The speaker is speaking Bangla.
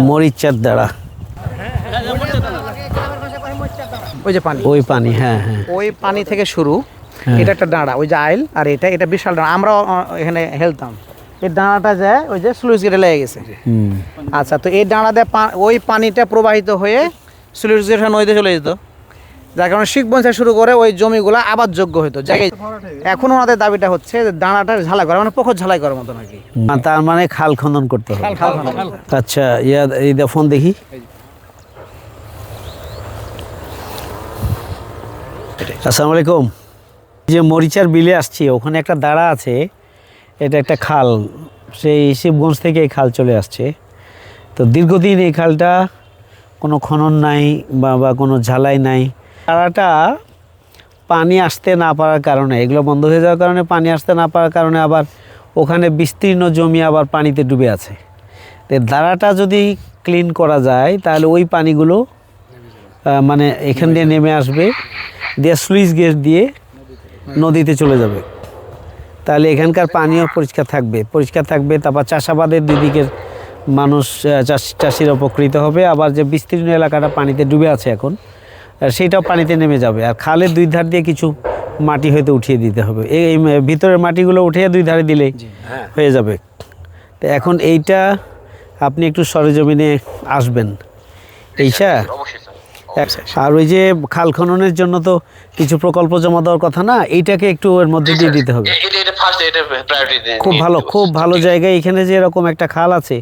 মরিচার দ্বারা ওই যে পানি, ওই পানি, হ্যাঁ হ্যাঁ, ওই পানি থেকে শুরু। এটা একটা ডাঁড়া, ওই যে আইল, আর এটা বিশাল ডাঁড়া। আমরা এখানে হেলতাম, এই ডাঁড়াটা যায় ওই যে স্লুইস গেটে লেগে গেছে। আচ্ছা, তো এই ডাঁড়া দিয়ে ওই পানিটা প্রবাহিত হয়ে স্লুইস গেট নদীতে চলে যেত, যার কারণে শিখবঞ্চা শুরু করে ওই জমিগুলো আবাদযোগ্য হতো জায়গায়। এখন ওনাদের দাবিটা হচ্ছে যে ডাঁড়াটা ঝালাই করা, মানে পুকুর ঝালাই করার মতো নাকি, তার মানে খাল খনন করতে হবে। খাল খনন। আচ্ছা, এই ফোন দেখি। আসসালামু আলাইকুম। যে মরিচার বিলে আসছি, ওখানে একটা দাঁড়া আছে, এটা একটা খাল, সেই শিবগঞ্জ থেকে এই খাল চলে আসছে। তো দীর্ঘদিন এই খালটা কোনো খনন নাই বা কোনো ঝালাই নাই। দাঁড়াটা পানি আসতে না পারার কারণে, এগুলো বন্ধ হয়ে যাওয়ার কারণে, পানি আসতে না পারার কারণে আবার ওখানে বিস্তীর্ণ জমি আবার পানিতে ডুবে আছে। তো দাঁড়াটা যদি ক্লিন করা যায় তাহলে ওই পানিগুলো মানে এখান দিয়ে নেমে আসবে, দিয়ে স্লুইস গেট দিয়ে নদীতে চলে যাবে। তাহলে এখানকার পানিও পরিষ্কার থাকবে। তারপর চাষাবাদের দুই দিকের মানুষ, চাষিরা উপকৃত হবে। আবার যে বিস্তীর্ণ এলাকাটা পানিতে ডুবে আছে এখন, সেইটাও পানিতে নেমে যাবে। আর খালের দুই ধার দিয়ে কিছু মাটি হয়তো উঠিয়ে দিতে হবে, এই ভিতরের মাটিগুলো উঠিয়ে দুই ধারে দিলেই হয়ে যাবে। তো এখন এইটা আপনি একটু সরেজমিনে আসবেন এইটা। আর ওই যে খাল খননের জন্য তো কিছু প্রকল্প জমা দেওয়ার কথা না, এইটাকে একটু এর মধ্যে দিয়ে দিতে হবে। খুব ভালো জায়গায়, এখানে যে এরকম একটা খাল আছে,